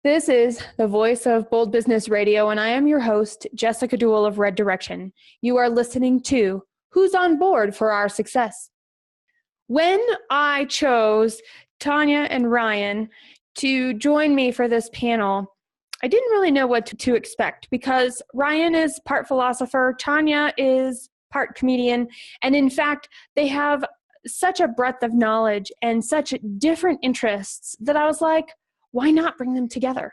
This is the voice of Bold Business Radio, and I am your host, Jessica Dewell of Red Direction. You are listening to Who's on Board for Our Success? When I chose Tonya and Ryan to join me for this panel, I didn't really know what to expect because Ryan is part philosopher, Tonya is part comedian, and in fact, they have such a breadth of knowledge and such different interests that I was like, why not bring them together?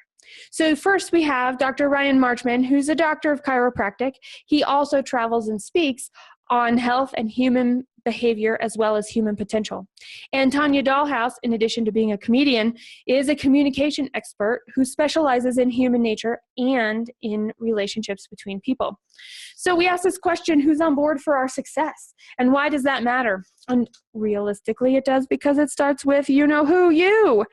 So first we have Dr. Ryan Marchman, who's a doctor of chiropractic. He also travels and speaks on health and human behavior as well as human potential. And Tonya Dalhaus, in addition to being a comedian, is a communication expert who specializes in human nature and in relationships between people. So we asked this question, who's on board for our success? And why does that matter? And realistically, it does because it starts with you know who, you,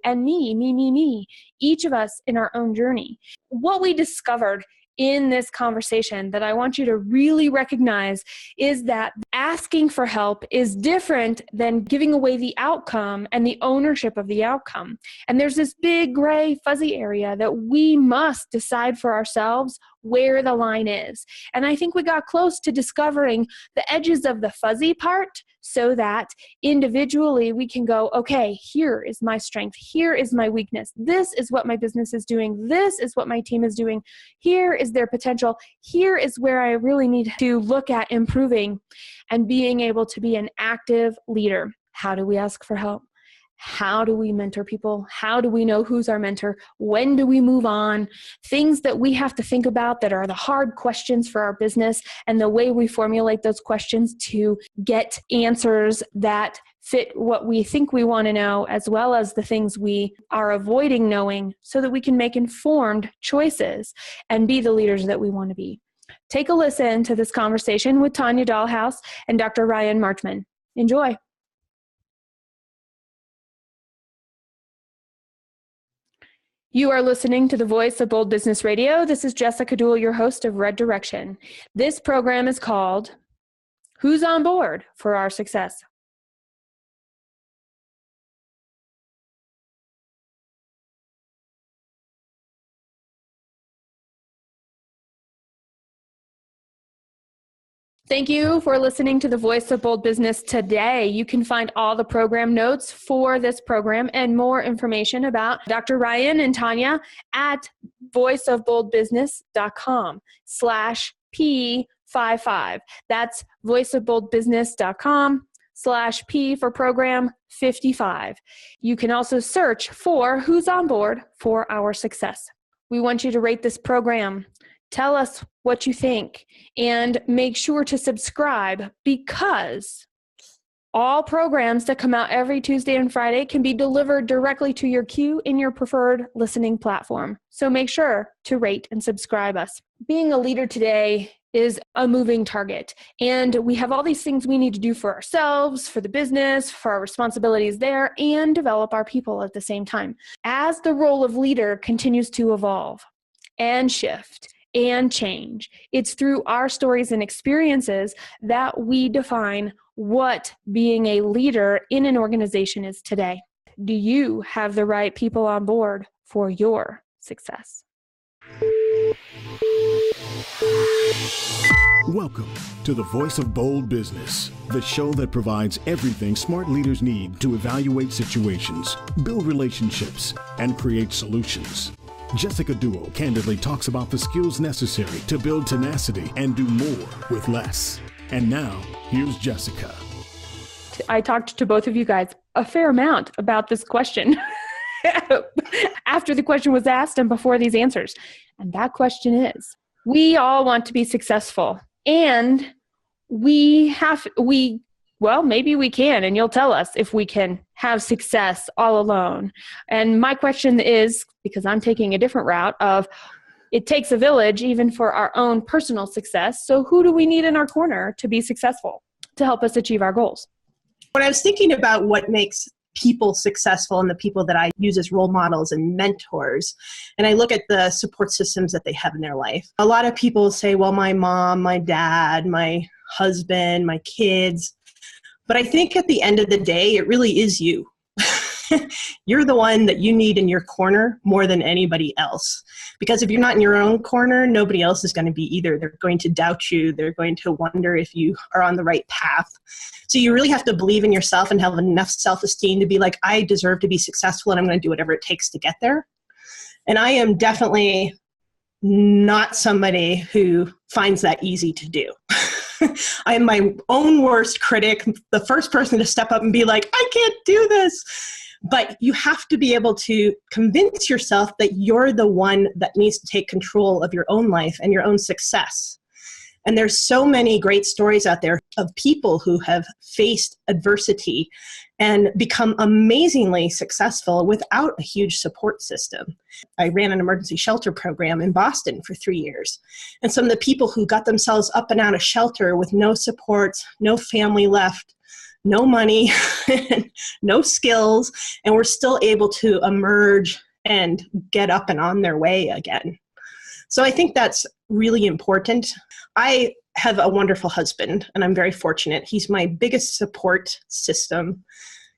and me, each of us in our own journey. What we discovered in this conversation that I want you to really recognize is that asking for help is different than giving away the outcome and the ownership of the outcome. And there's this big gray fuzzy area that we must decide for ourselves where the line is. And I think we got close to discovering the edges of the fuzzy part so that individually we can go, okay, here is my strength. Here is my weakness. This is what my business is doing. This is what my team is doing. Here is their potential. Here is where I really need to look at improving and being able to be an active leader. How do we ask for help? How do we mentor people? How do we know who's our mentor? When do we move on? Things that we have to think about that are the hard questions for our business and the way we formulate those questions to get answers that fit what we think we want to know, as well as the things we are avoiding knowing so that we can make informed choices and be the leaders that we want to be. Take a listen to this conversation with Tonya Dalhaus and Dr. Ryan Marchman. Enjoy. You are listening to the voice of Bold Business Radio. This is Jessica Dewell, your host of Red Direction. This program is called Who's on Board for Our Success? Thank you for listening to the Voice of Bold Business today. You can find all the program notes for this program and more information about Dr. Ryan and Tonya at voiceofboldbusiness.com/P55. That's voiceofboldbusiness.com/P for program 55. You can also search for Who's on Board for Our Success. We want you to rate this program. Tell us what you think and make sure to subscribe because all programs that come out every Tuesday and Friday can be delivered directly to your queue in your preferred listening platform. So make sure to rate and subscribe us. Being a leader today is a moving target, and we have all these things we need to do for ourselves, for the business, for our responsibilities there, and develop our people at the same time. As the role of leader continues to evolve and shift, and change. It's through our stories and experiences that we define what being a leader in an organization is today. Do you have the right people on board for your success? Welcome to the Voice of Bold Business, the show that provides everything smart leaders need to evaluate situations, build relationships, and create solutions. Jessica Dewell candidly talks about the skills necessary to build tenacity and do more with less. And now, here's Jessica. I talked to both of you guys a fair amount about this question after the question was asked and before these answers. And that question is, we all want to be successful, and well, maybe we can, and you'll tell us if we can have success all alone. And my question is, because I'm taking a different route of, it takes a village even for our own personal success. So who do we need in our corner to be successful, to help us achieve our goals? When I was thinking about what makes people successful and the people that I use as role models and mentors, and I look at the support systems that they have in their life, a lot of people say, well, my mom, my dad, my husband, my kids. But I think at the end of the day, it really is you. you're the one that you need in your corner more than anybody else. Because if you're not in your own corner, nobody else is going to be either. They're going to doubt you. They're going to wonder if you are on the right path. So you really have to believe in yourself and have enough self-esteem to be like, I deserve to be successful and I'm going to do whatever it takes to get there. And I am definitely not somebody who finds that easy to do. I am my own worst critic, the first person to step up and be like, I can't do this. But you have to be able to convince yourself that you're the one that needs to take control of your own life and your own success. And there's so many great stories out there of people who have faced adversity and become amazingly successful without a huge support system. I ran an emergency shelter program in Boston for 3 years. And some of the people who got themselves up and out of shelter with no supports, no family left, no money, no skills, and were still able to emerge and get up and on their way again. So I think that's really important. I have a wonderful husband, and I'm very fortunate. He's my biggest support system.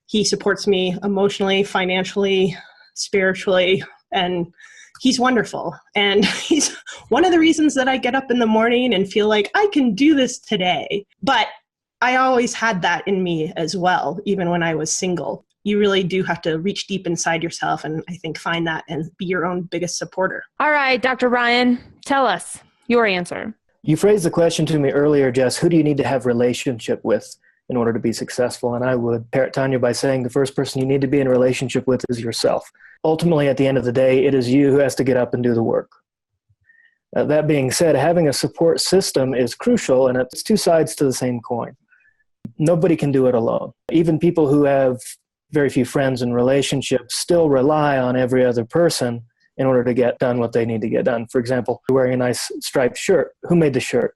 He supports me emotionally, financially, spiritually, and he's wonderful. And he's one of the reasons that I get up in the morning and feel like I can do this today. But I always had that in me as well, even when I was single. You really do have to reach deep inside yourself and I think find that and be your own biggest supporter. All right, Dr. Ryan, tell us your answer. You phrased the question to me earlier, Jess, who do you need to have relationship with in order to be successful? And I would parrot Tonya by saying the first person you need to be in a relationship with is yourself. Ultimately, at the end of the day, it is you who has to get up and do the work. That being said, having a support system is crucial, and it's two sides to the same coin. Nobody can do it alone. Even people who have very few friends and relationships still rely on every other person in order to get done what they need to get done. For example, wearing a nice striped shirt. Who made the shirt?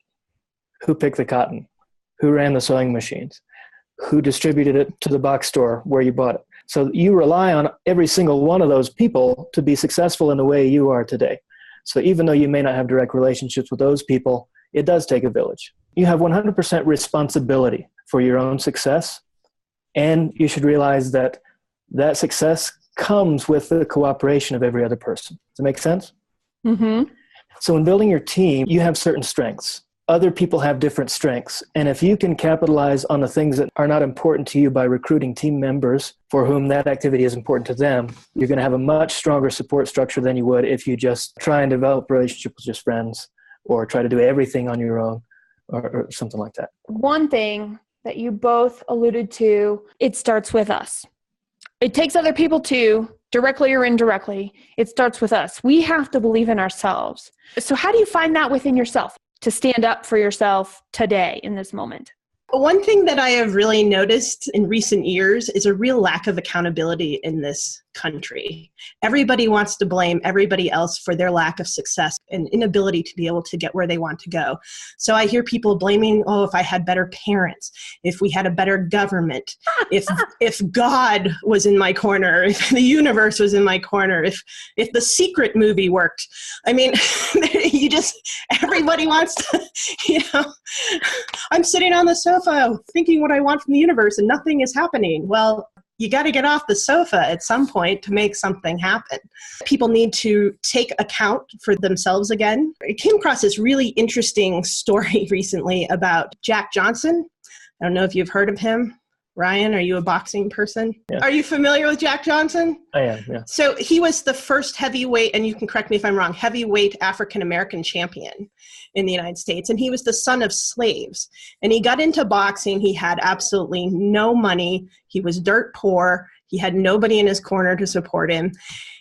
Who picked the cotton? Who ran the sewing machines? Who distributed it to the box store where you bought it? So you rely on every single one of those people to be successful in the way you are today. So even though you may not have direct relationships with those people, it does take a village. You have 100% responsibility for your own success, and you should realize that that success comes with the cooperation of every other person. Does that make sense? Mm-hmm. So in building your team, you have certain strengths. Other people have different strengths. And if you can capitalize on the things that are not important to you by recruiting team members for whom that activity is important to them, you're going to have a much stronger support structure than you would if you just try and develop relationships with just friends or try to do everything on your own or something like that. One thing that you both alluded to, it starts with us. It takes other people too, directly or indirectly. It starts with us. We have to believe in ourselves. So how do you find that within yourself to stand up for yourself today in this moment? One thing that I have really noticed in recent years is a real lack of accountability in this country. Everybody wants to blame everybody else for their lack of success and inability to be able to get where they want to go. So I hear people blaming, oh, if I had better parents, if we had a better government, if God was in my corner, if the universe was in my corner, if the Secret movie worked. I mean, everybody wants to, I'm sitting on the sofa thinking what I want from the universe and nothing is happening. Well, you got to get off the sofa at some point to make something happen. People need to take account for themselves again. I came across this really interesting story recently about Jack Johnson. I don't know if you've heard of him. Ryan, are you a boxing person? Yeah. Are you familiar with Jack Johnson? I am, yeah. So he was the first heavyweight, and you can correct me if I'm wrong, heavyweight African-American champion in the United States. And he was the son of slaves. And he got into boxing. He had absolutely no money. He was dirt poor. He had nobody in his corner to support him.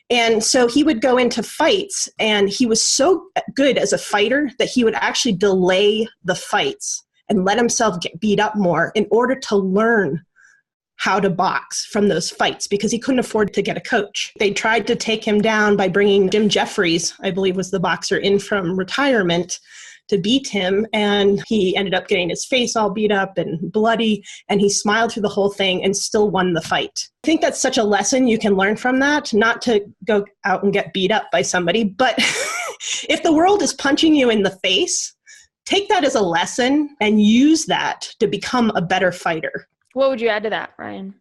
And so he would go into fights, and he was so good as a fighter that he would actually delay the fights and let himself get beat up more in order to learn how to box from those fights because he couldn't afford to get a coach. They tried to take him down by bringing Jim Jeffries, I believe was the boxer, in from retirement to beat him. And he ended up getting his face all beat up and bloody, and he smiled through the whole thing and still won the fight. I think that's such a lesson you can learn from that, not to go out and get beat up by somebody, but if the world is punching you in the face, take that as a lesson and use that to become a better fighter. What would you add to that, Ryan?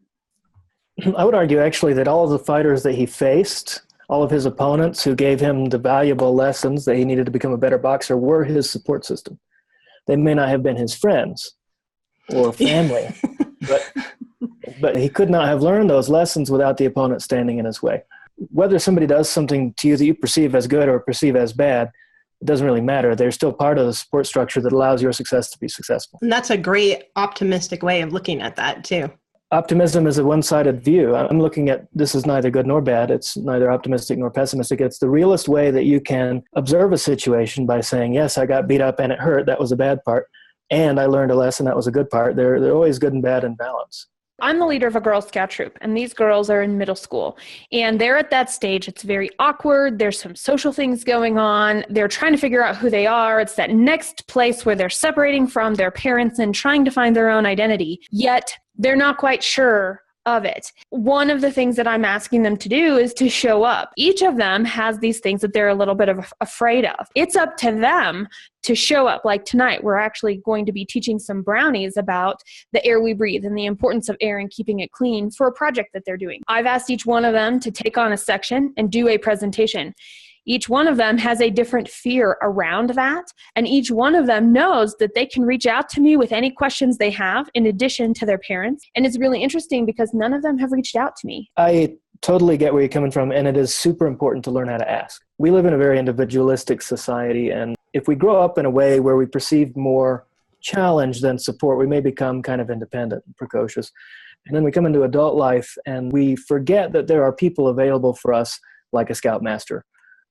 I would argue actually that all of the fighters that he faced, all of his opponents who gave him the valuable lessons that he needed to become a better boxer, were his support system. They may not have been his friends or family, but he could not have learned those lessons without the opponent standing in his way. Whether somebody does something to you that you perceive as good or perceive as bad, it doesn't really matter. They're still part of the support structure that allows your success to be successful. And that's a great optimistic way of looking at that too. Optimism is a one-sided view. I'm looking at this is neither good nor bad. It's neither optimistic nor pessimistic. It's the realist way that you can observe a situation by saying, yes, I got beat up and it hurt. That was a bad part. And I learned a lesson. That was a good part. They're always good and bad in balance. I'm the leader of a Girl Scout troop, and these girls are in middle school. And they're at that stage. It's very awkward. There's some social things going on. They're trying to figure out who they are. It's that next place where they're separating from their parents and trying to find their own identity. Yet they're not quite sure of it. One of the things that I'm asking them to do is to show up. Each of them has these things that they're a little bit afraid of. It's up to them to show up. Like tonight, we're actually going to be teaching some brownies about the air we breathe and the importance of air and keeping it clean for a project that they're doing. I've asked each one of them to take on a section and do a presentation. Each one of them has a different fear around that, and each one of them knows that they can reach out to me with any questions they have in addition to their parents. And it's really interesting because none of them have reached out to me. I totally get where you're coming from, and it is super important to learn how to ask. We live in a very individualistic society, and if we grow up in a way where we perceive more challenge than support, we may become kind of independent and precocious. And then we come into adult life, and we forget that there are people available for us like a scoutmaster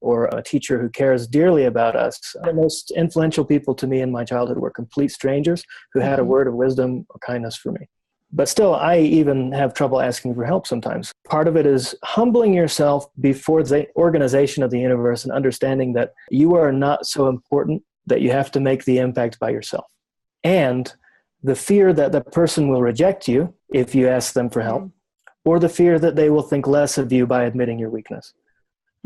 or a teacher who cares dearly about us. The most influential people to me in my childhood were complete strangers who had a word of wisdom or kindness for me. But still, I even have trouble asking for help sometimes. Part of it is humbling yourself before the organization of the universe and understanding that you are not so important that you have to make the impact by yourself. And the fear that the person will reject you if you ask them for help, or the fear that they will think less of you by admitting your weakness.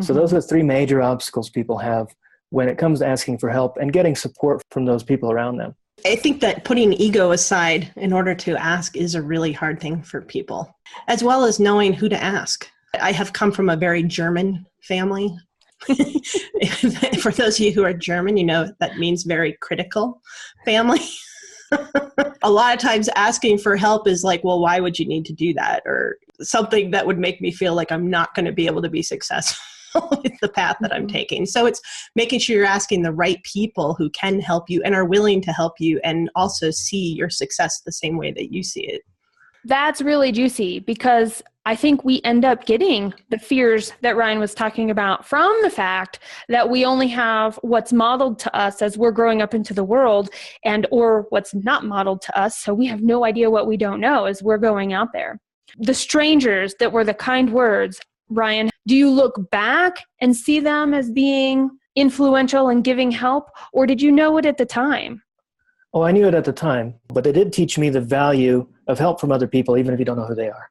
So those are the three major obstacles people have when it comes to asking for help and getting support from those people around them. I think that putting ego aside in order to ask is a really hard thing for people, as well as knowing who to ask. I have come from a very German family. For those of you who are German, you know that means very critical family. A lot of times asking for help is like, well, why would you need to do that? Or something that would make me feel like I'm not going to be able to be successful with the path that I'm taking. So it's making sure you're asking the right people who can help you and are willing to help you and also see your success the same way that you see it. That's really juicy because I think we end up getting the fears that Ryan was talking about from the fact that we only have what's modeled to us as we're growing up into the world and or what's not modeled to us. So we have no idea what we don't know as we're going out there. The strangers that were the kind words, Ryan, do you look back and see them as being influential and giving help, or did you know it at the time? Oh, I knew it at the time, but it did teach me the value of help from other people, even if you don't know who they are.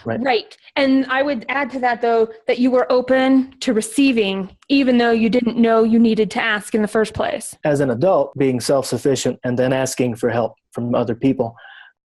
Right. And I would add to that, though, that you were open to receiving, even though you didn't know you needed to ask in the first place. As an adult, being self-sufficient and then asking for help from other people,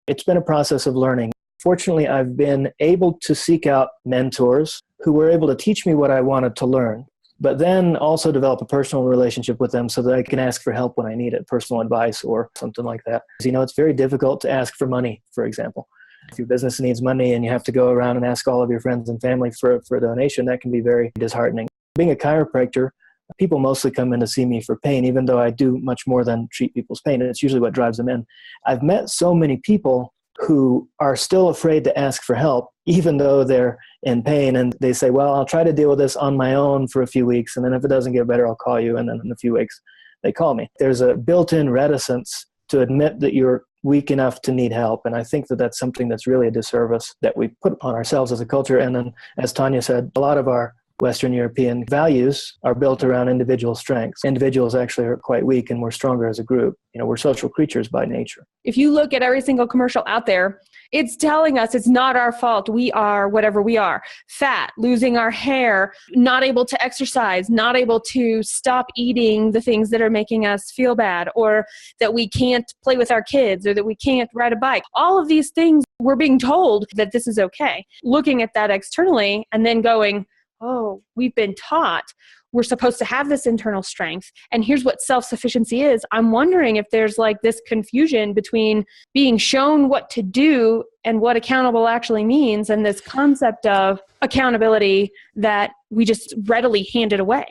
it's been a process of learning. Fortunately, I've been able to seek out mentors who were able to teach me what I wanted to learn, but then also develop a personal relationship with them so that I can ask for help when I need it, personal advice or something like that. You know, it's very difficult to ask for money, for example. If your business needs money and you have to go around and ask all of your friends and family for a donation, that can be very disheartening. Being a chiropractor, people mostly come in to see me for pain, even though I do much more than treat people's pain. It's usually what drives them in. I've met so many people who are still afraid to ask for help, even though they're in pain. And they say, well, I'll try to deal with this on my own for a few weeks. And then if it doesn't get better, I'll call you. And then in a few weeks, they call me. There's a built-in reticence to admit that you're weak enough to need help. And I think that that's something that's really a disservice that we put on ourselves as a culture. And then, as Tonya said, a lot of our Western European values are built around individual strengths. Individuals actually are quite weak and we're stronger as a group. You know, we're social creatures by nature. If you look at every single commercial out there, It's telling us it's not our fault. We are whatever we are. Fat, losing our hair, not able to exercise, not able to stop eating the things that are making us feel bad, or that we can't play with our kids, or that we can't ride a bike. All of these things, we're being told that this is okay. Looking at that externally and then going, oh, we've been taught we're supposed to have this internal strength. And here's what self-sufficiency is. I'm wondering if there's like this confusion between being shown what to do and what accountable actually means, and this concept of accountability that we just readily hand it away.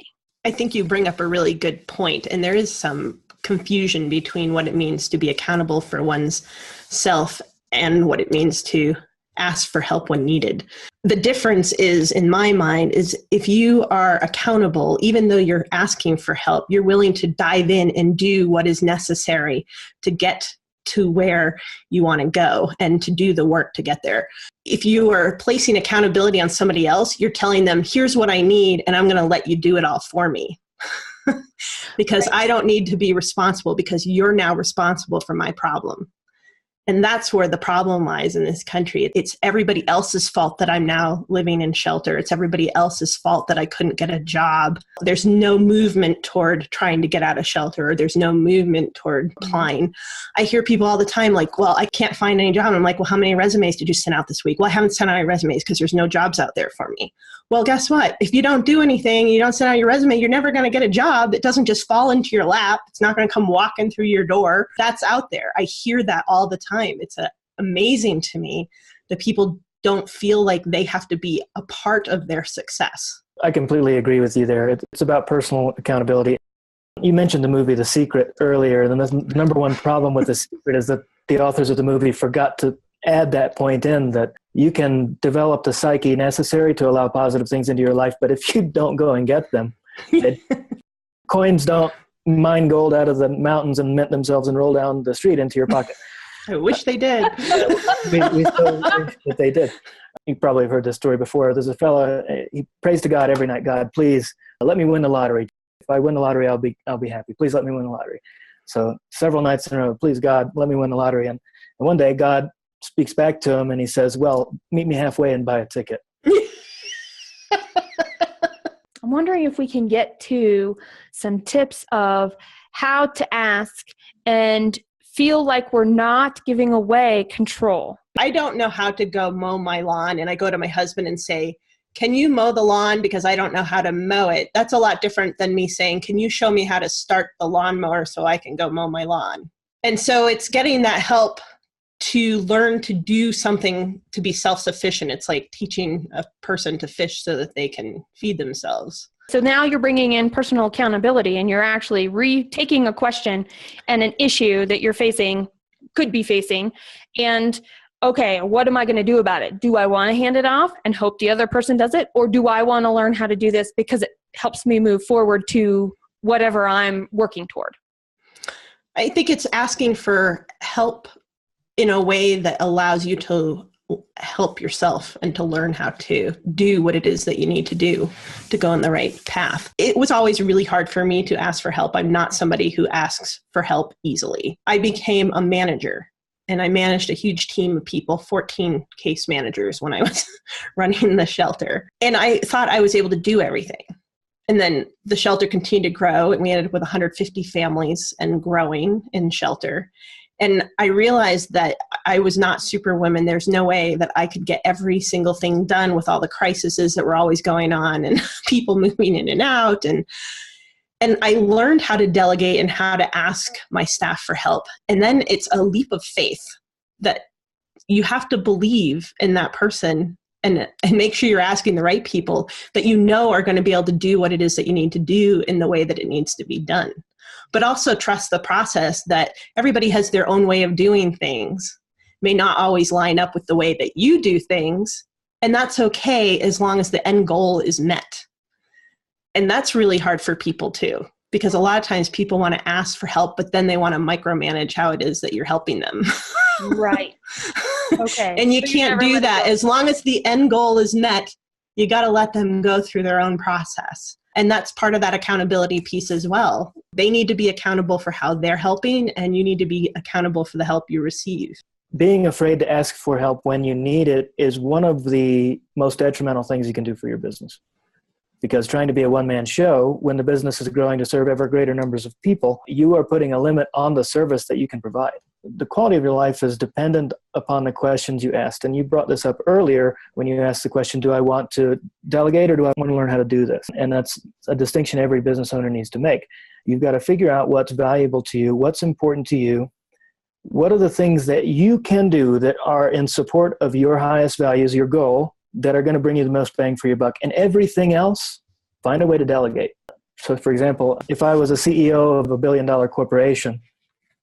I think you bring up a really good point, and there is some confusion between what it means to be accountable for one's self and what it means to ask for help when needed. The difference is, in my mind, is if you are accountable, even though you're asking for help, you're willing to dive in and do what is necessary to get to where you want to go and to do the work to get there. If you are placing accountability on somebody else, you're telling them, here's what I need, and I'm going to let you do it all for me. Because I don't need to be responsible, because you're now responsible for my problem. And that's where the problem lies in this country. It's everybody else's fault that I'm now living in shelter. It's everybody else's fault that I couldn't get a job. There's no movement toward trying to get out of shelter, or there's no movement toward applying. I hear people all the time like, well, I can't find any job. I'm like, well, how many resumes did you send out this week? Well, I haven't sent out any resumes because there's no jobs out there for me. Well, guess what? If you don't do anything, you don't send out your resume, you're never going to get a job. It doesn't just fall into your lap. It's not going to come walking through your door. That's out there. I hear that all the time. It's amazing to me that people don't feel like they have to be a part of their success. I completely agree with you there. It's about personal accountability. You mentioned the movie The Secret earlier, and the number one problem with The Secret is that the authors of the movie forgot to add that point in, that you can develop the psyche necessary to allow positive things into your life, but if you don't go and get them, coins don't mine gold out of the mountains and mint themselves and roll down the street into your pocket. I wish they did. we still wish that they did. You probably have heard this story before. There's a fellow, he prays to God every night, God, please let me win the lottery. If I win the lottery, I'll be happy. Please let me win the lottery. So several nights in a row, please God, let me win the lottery. And one day God speaks back to him and he says, well, meet me halfway and buy a ticket. I'm wondering if we can get to some tips of how to ask and feel like we're not giving away control. I don't know how to go mow my lawn, and I go to my husband and say, can you mow the lawn because I don't know how to mow it? That's a lot different than me saying, can you show me how to start the lawnmower so I can go mow my lawn? And so it's getting that help to learn to do something to be self-sufficient. It's like teaching a person to fish so that they can feed themselves. So now you're bringing in personal accountability, and you're actually retaking a question and an issue that you're facing, could be facing, and okay, what am I going to do about it? Do I want to hand it off and hope the other person does it? Or do I want to learn how to do this because it helps me move forward to whatever I'm working toward? I think it's asking for help in a way that allows you to help yourself and to learn how to do what it is that you need to do to go on the right path. It was always really hard for me to ask for help. I'm not somebody who asks for help easily. I became a manager, and I managed a huge team of people, 14 case managers when I was running the shelter. And I thought I was able to do everything. And then the shelter continued to grow, and we ended up with 150 families and growing in shelter. And I realized that I was not Superwoman. There's no way that I could get every single thing done with all the crises that were always going on and people moving in and out. And I learned how to delegate and how to ask my staff for help. And then it's a leap of faith that you have to believe in that person and make sure you're asking the right people that you know are going to be able to do what it is that you need to do in the way that it needs to be done. But also trust the process that everybody has their own way of doing things, may not always line up with the way that you do things. And that's okay as long as the end goal is met. And that's really hard for people too, because a lot of times people want to ask for help, but then they want to micromanage how it is that you're helping them. Right. Okay. And you can't do that. As long as the end goal is met, you got to let them go through their own process. And that's part of that accountability piece as well. They need to be accountable for how they're helping, and you need to be accountable for the help you receive. being afraid to ask for help when you need it is one of the most detrimental things you can do for your business. Because trying to be a one-man show, when the business is growing to serve ever greater numbers of people, you are putting a limit on the service that you can provide. The quality of your life is dependent upon the questions you asked. And you brought this up earlier when you asked the question, do I want to delegate or do I want to learn how to do this? And that's a distinction every business owner needs to make. You've got to figure out what's valuable to you, what's important to you, what are the things that you can do that are in support of your highest values, your goal, that are going to bring you the most bang for your buck. And everything else, find a way to delegate. So for example, if I was a CEO of $1 billion corporation,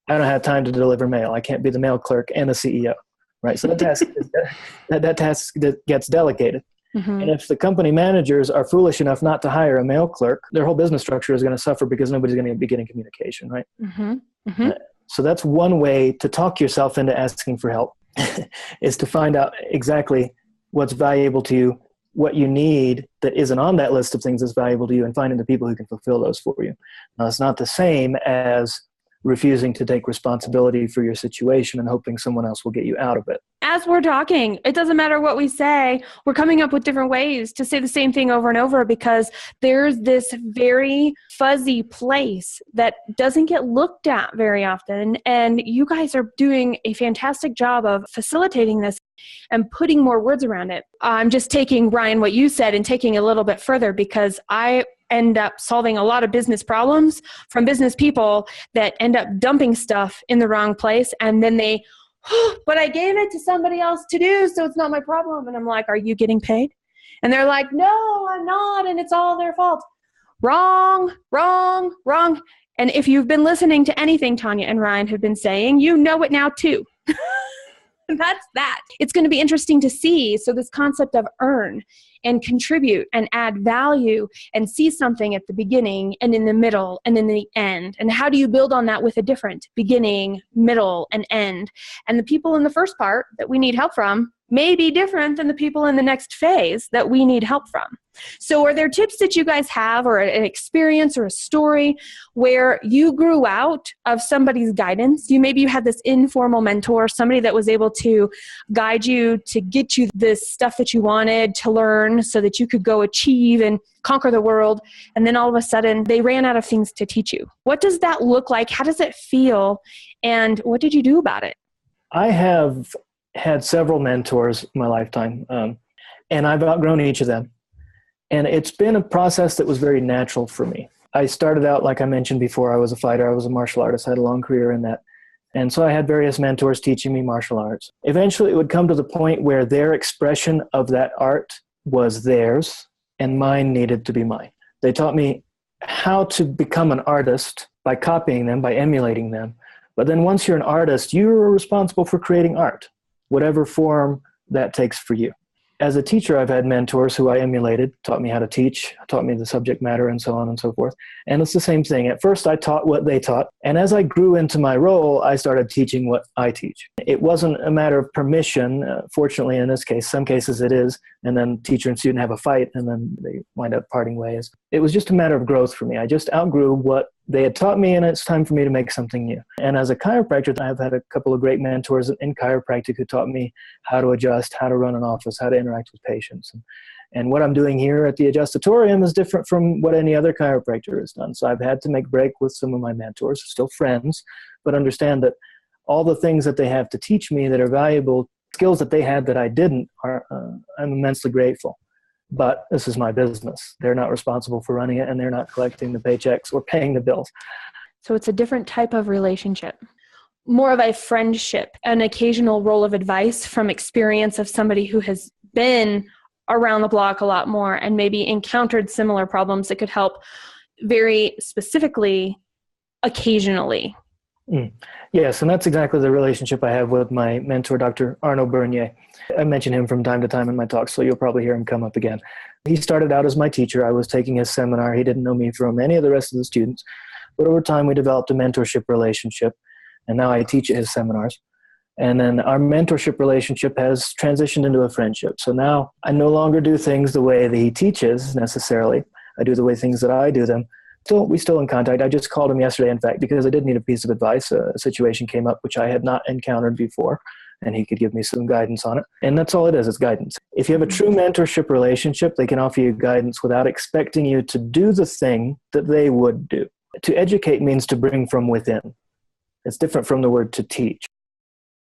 I don't have time to deliver mail. I can't be the mail clerk and the CEO, right? So that task gets delegated. Mm-hmm. And if the company managers are foolish enough not to hire a mail clerk, their whole business structure is going to suffer because nobody's going to be getting communication, right? Mm-hmm. Mm-hmm. So that's one way to talk yourself into asking for help is to find out exactly what's valuable to you, what you need that isn't on that list of things that's valuable to you, and finding the people who can fulfill those for you. Now, it's not the same as refusing to take responsibility for your situation and hoping someone else will get you out of it. As we're talking, it doesn't matter what we say. We're coming up with different ways to say the same thing over and over because there's this very fuzzy place that doesn't get looked at very often. And you guys are doing a fantastic job of facilitating this and putting more words around it. I'm just taking, Ryan, what you said and taking a little bit further because I end up solving a lot of business problems from business people that end up dumping stuff in the wrong place. And then they, but I gave it to somebody else to do, so it's not my problem. And I'm like, are you getting paid? And they're like, no, I'm not. And it's all their fault. Wrong, wrong, wrong. And if you've been listening to anything Tonya and Ryan have been saying, you know it now too. That's that. It's going to be interesting to see. So this concept of earn and contribute and add value and see something at the beginning and in the middle and in the end. And how do you build on that with a different beginning, middle, and end? And the people in the first part that we need help from may be different than the people in the next phase that we need help from. So are there tips that you guys have or an experience or a story where you grew out of somebody's guidance? Maybe you had this informal mentor, somebody that was able to guide you to get you this stuff that you wanted to learn so that you could go achieve and conquer the world. And then all of a sudden they ran out of things to teach you. What does that look like? How does it feel? And what did you do about it? I have had several mentors in my lifetime, and I've outgrown each of them. And it's been a process that was very natural for me. I started out, like I mentioned before, I was a fighter. I was a martial artist. I had a long career in that. And so I had various mentors teaching me martial arts. Eventually, it would come to the point where their expression of that art was theirs, and mine needed to be mine. They taught me how to become an artist by copying them, by emulating them. But then once you're an artist, you're responsible for creating art, whatever form that takes for you. As a teacher, I've had mentors who I emulated, taught me how to teach, taught me the subject matter, and so on and so forth. And it's the same thing. At first, I taught what they taught. And as I grew into my role, I started teaching what I teach. It wasn't a matter of permission. Fortunately, in this case, some cases it is. And then teacher and student have a fight, and then they wind up parting ways. It was just a matter of growth for me. I just outgrew what they had taught me, and it's time for me to make something new. And as a chiropractor, I've had a couple of great mentors in chiropractic who taught me how to adjust, how to run an office, how to interact with patients. And what I'm doing here at the Adjustatorium is different from what any other chiropractor has done. So I've had to make break with some of my mentors, still friends, but understand that all the things that they have to teach me that are valuable, skills that they had that I didn't, I'm immensely grateful. But this is my business. They're not responsible for running it, and they're not collecting the paychecks or paying the bills. So it's a different type of relationship, more of a friendship, an occasional roll of advice from experience of somebody who has been around the block a lot more and maybe encountered similar problems that could help very specifically, occasionally. Yes, and that's exactly the relationship I have with my mentor, Dr. Arnaud Bernier. I mention him from time to time in my talks, so you'll probably hear him come up again. He started out as my teacher. I was taking his seminar. He didn't know me from any of the rest of the students. But over time, we developed a mentorship relationship, and now I teach at his seminars. And then our mentorship relationship has transitioned into a friendship. So now I no longer do things the way that he teaches necessarily. I do the way things that I do them. We're still in contact. I just called him yesterday, in fact, because I did need a piece of advice. A situation came up which I had not encountered before. and he could give me some guidance on it. And that's all it is guidance. If you have a true mentorship relationship, they can offer you guidance without expecting you to do the thing that they would do. To educate means to bring from within. It's different from the word to teach.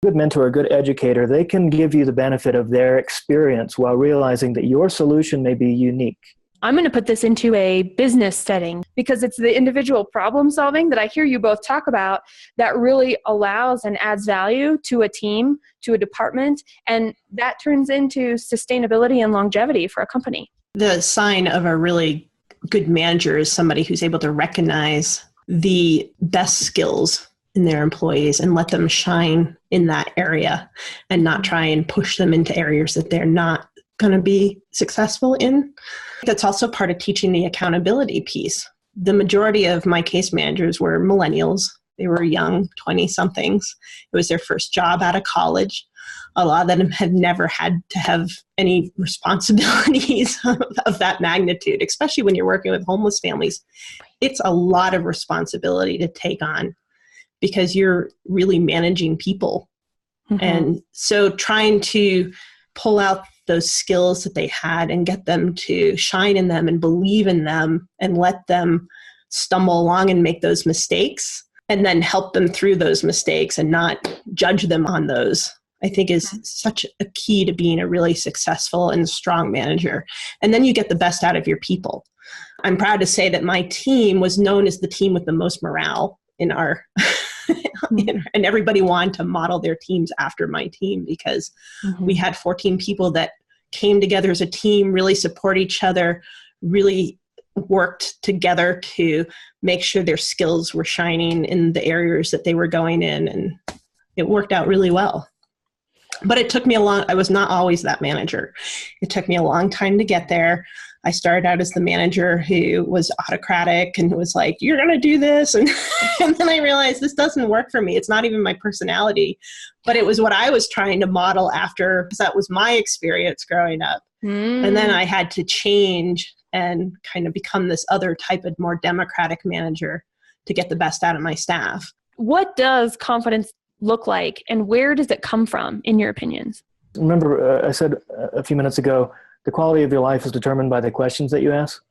A good mentor, a good educator, they can give you the benefit of their experience while realizing that your solution may be unique. I'm going to put this into a business setting because it's the individual problem solving that I hear you both talk about that really allows and adds value to a team, to a department, and that turns into sustainability and longevity for a company. The sign of a really good manager is somebody who's able to recognize the best skills in their employees and let them shine in that area and not try and push them into areas that they're not going to be successful in. That's also part of teaching the accountability piece. The majority of my case managers were millennials. They were young, 20-somethings. It was their first job out of college. A lot of them had never had to have any responsibilities of that magnitude, especially when you're working with homeless families. It's a lot of responsibility to take on because you're really managing people. Mm-hmm. And so trying to pull out those skills that they had and get them to shine in them and believe in them and let them stumble along and make those mistakes and then help them through those mistakes and not judge them on those, I think is such a key to being a really successful and strong manager. And then you get the best out of your people. I'm proud to say that my team was known as the team with the most morale in our and everybody wanted to model their teams after my team because we had 14 people that came together as a team, really support each other, really worked together to make sure their skills were shining in the areas that they were going in. And it worked out really well. But it took me I was not always that manager. It took me a long time to get there. I started out as the manager who was autocratic and was like, you're going to do this. And then I realized this doesn't work for me. It's not even my personality, but it was what I was trying to model after, because that was my experience growing up. And then I had to change and kind of become this other type of more democratic manager to get the best out of my staff. What does confidence look like and where does it come from, in your opinions? Remember, I said a few minutes ago, the quality of your life is determined by the questions that you ask.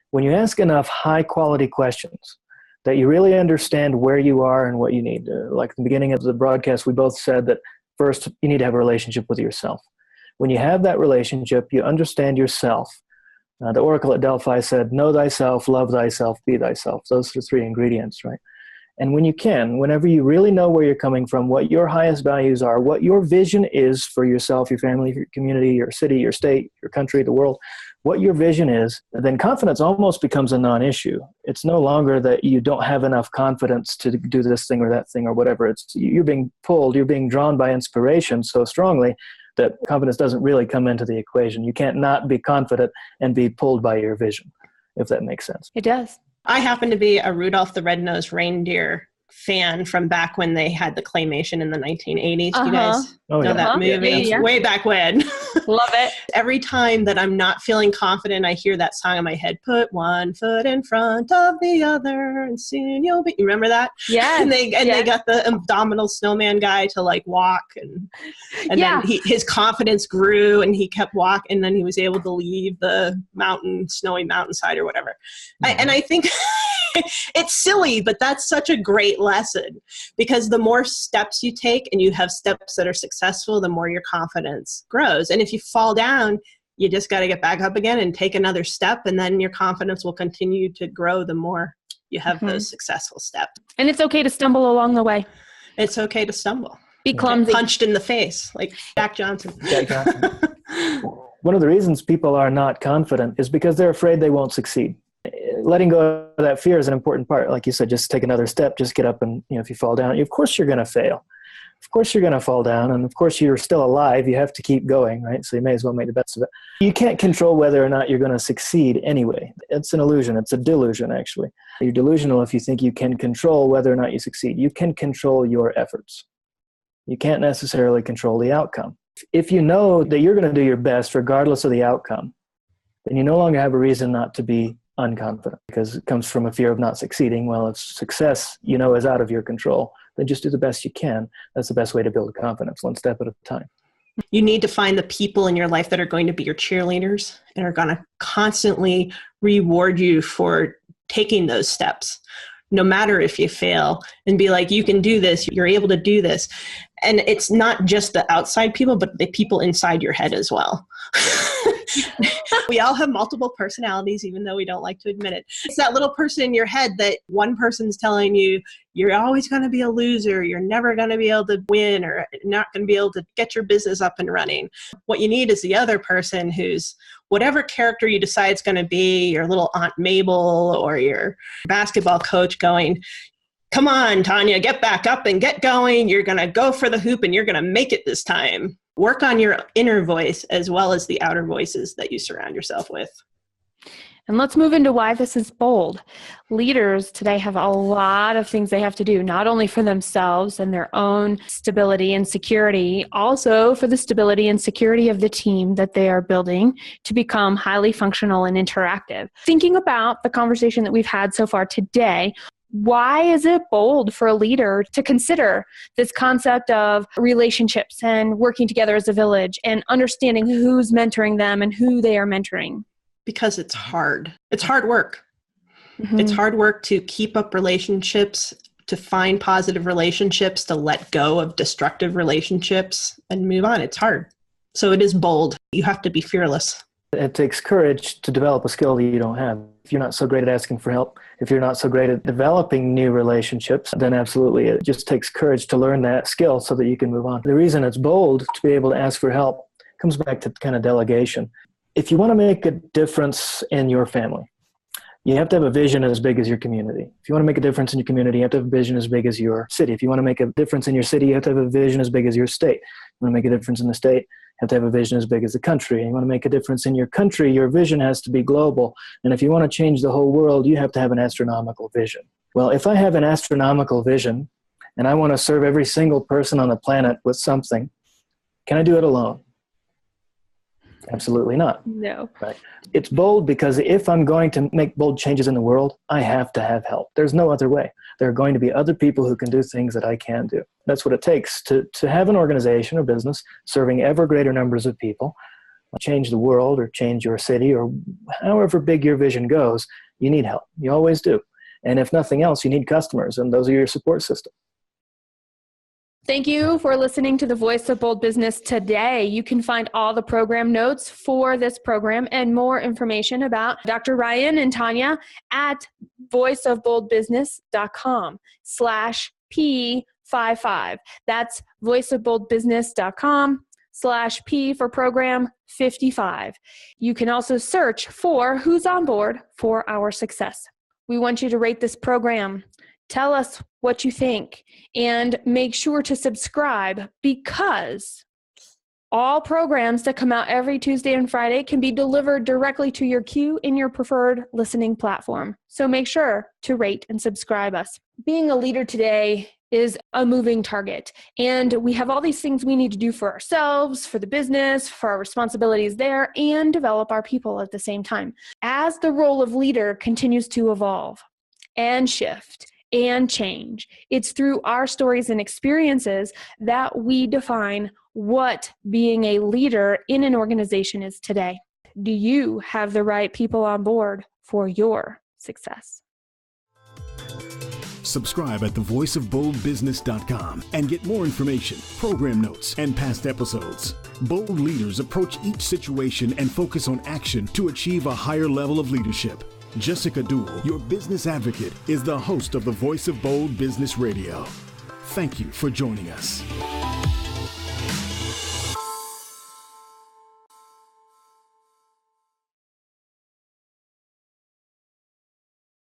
When you ask enough high-quality questions that you really understand where you are and what you need, like at the beginning of the broadcast, we both said that first, you need to have a relationship with yourself. When you have that relationship, you understand yourself. The Oracle at Delphi said, know thyself, love thyself, be thyself. Those are the three ingredients, right? And when you can, whenever you really know where you're coming from, what your highest values are, what your vision is for yourself, your family, your community, your city, your state, your country, the world, what your vision is, then confidence almost becomes a non-issue. It's no longer that you don't have enough confidence to do this thing or that thing or whatever. It's you're being pulled, you're being drawn by inspiration so strongly that confidence doesn't really come into the equation. You can't not be confident and be pulled by your vision, if that makes sense. It does. I happen to be a Rudolph the Red-Nosed Reindeer fan from back when they had the claymation in the 1980s. Do you guys know that movie? Yeah. Way back when. Love it. Every time that I'm not feeling confident, I hear that song in my head, put one foot in front of the other and soon you'll be. You remember that? Yeah. And they got the abdominal snowman guy to like walk and then his confidence grew and he kept walking and then he was able to leave the snowy mountainside or whatever. And I think it's silly, but that's such a great lesson because the more steps you take and you have steps that are successful, the more your confidence grows. And if you fall down, you just got to get back up again and take another step. And then your confidence will continue to grow the more you have those successful steps. And it's okay to stumble along the way. It's okay to stumble. Be clumsy. Get punched in the face like Jack Johnson. One of the reasons people are not confident is because they're afraid they won't succeed. Letting go of that fear is an important part. Like you said, just take another step, just get up and, if you fall down, of course you're going to fail. Of course you're going to fall down. And of course you're still alive. You have to keep going, right? So you may as well make the best of it. You can't control whether or not you're going to succeed anyway. It's an illusion. It's a delusion, actually. You're delusional if you think you can control whether or not you succeed. You can control your efforts. You can't necessarily control the outcome. If you know that you're going to do your best regardless of the outcome, then you no longer have a reason not to be unconfident because it comes from a fear of not succeeding. Well, if success, is out of your control, then just do the best you can. That's the best way to build confidence, one step at a time. You need to find the people in your life that are going to be your cheerleaders and are going to constantly reward you for taking those steps, no matter if you fail, and be like, you can do this, you're able to do this. And it's not just the outside people, but the people inside your head as well. We all have multiple personalities, even though we don't like to admit it. It's that little person in your head that one person's telling you, you're always going to be a loser, you're never going to be able to win, or not going to be able to get your business up and running. What you need is the other person who's whatever character you decide it's going to be, your little Aunt Mabel or your basketball coach going, come on, Tonya, get back up and get going. You're going to go for the hoop and you're going to make it this time. Work on your inner voice as well as the outer voices that you surround yourself with. And let's move into why this is bold. Leaders today have a lot of things they have to do, not only for themselves and their own stability and security, also for the stability and security of the team that they are building to become highly functional and interactive. Thinking about the conversation that we've had so far today, why is it bold for a leader to consider this concept of relationships and working together as a village and understanding who's mentoring them and who they are mentoring? Because it's hard. It's hard work. Mm-hmm. It's hard work to keep up relationships, to find positive relationships, to let go of destructive relationships and move on. It's hard. So it is bold. You have to be fearless. It takes courage to develop a skill that you don't have. If you're not so great at asking for help, if you're not so great at developing new relationships, then absolutely it just takes courage to learn that skill so that you can move on. The reason it's bold to be able to ask for help comes back to kind of delegation. If you want to make a difference in your family, you have to have a vision as big as your community. If you want to make a difference in your community, you have to have a vision as big as your city. If you want to make a difference in your city, you have to have a vision as big as your state. If you want to make a difference in the state, you have to have a vision as big as the country. And you want to make a difference in your country, your vision has to be global. And if you want to change the whole world, you have to have an astronomical vision. Well, if I have an astronomical vision and I want to serve every single person on the planet with something, can I do it alone? Absolutely not. No. Right. It's bold because if I'm going to make bold changes in the world, I have to have help. There's no other way. There are going to be other people who can do things that I can't do. That's what it takes to have an organization or business serving ever greater numbers of people, change the world or change your city or however big your vision goes. You need help. You always do. And if nothing else, you need customers, and those are your support system. Thank you for listening to the Voice of Bold Business today. You can find all the program notes for this program and more information about Dr. Ryan and Tonya at voiceofboldbusiness.com/P55. That's voiceofboldbusiness.com/P for program 55. You can also search for Who's on Board for Our Success. We want you to rate this program. Tell us what you think and make sure to subscribe, because all programs that come out every Tuesday and Friday can be delivered directly to your queue in your preferred listening platform. So make sure to rate and subscribe us. Being a leader today is a moving target, and we have all these things we need to do for ourselves, for the business, for our responsibilities there, and develop our people at the same time. As the role of leader continues to evolve and shift and change, it's through our stories and experiences that we define what being a leader in an organization is today. Do you have the right people on board for your success? Subscribe at thevoiceofboldbusiness.com and get more information, program notes, and past episodes. Bold leaders approach each situation and focus on action to achieve a higher level of leadership. Jessica Dewell, your business advocate, is the host of the Voice of Bold Business Radio. Thank you for joining us.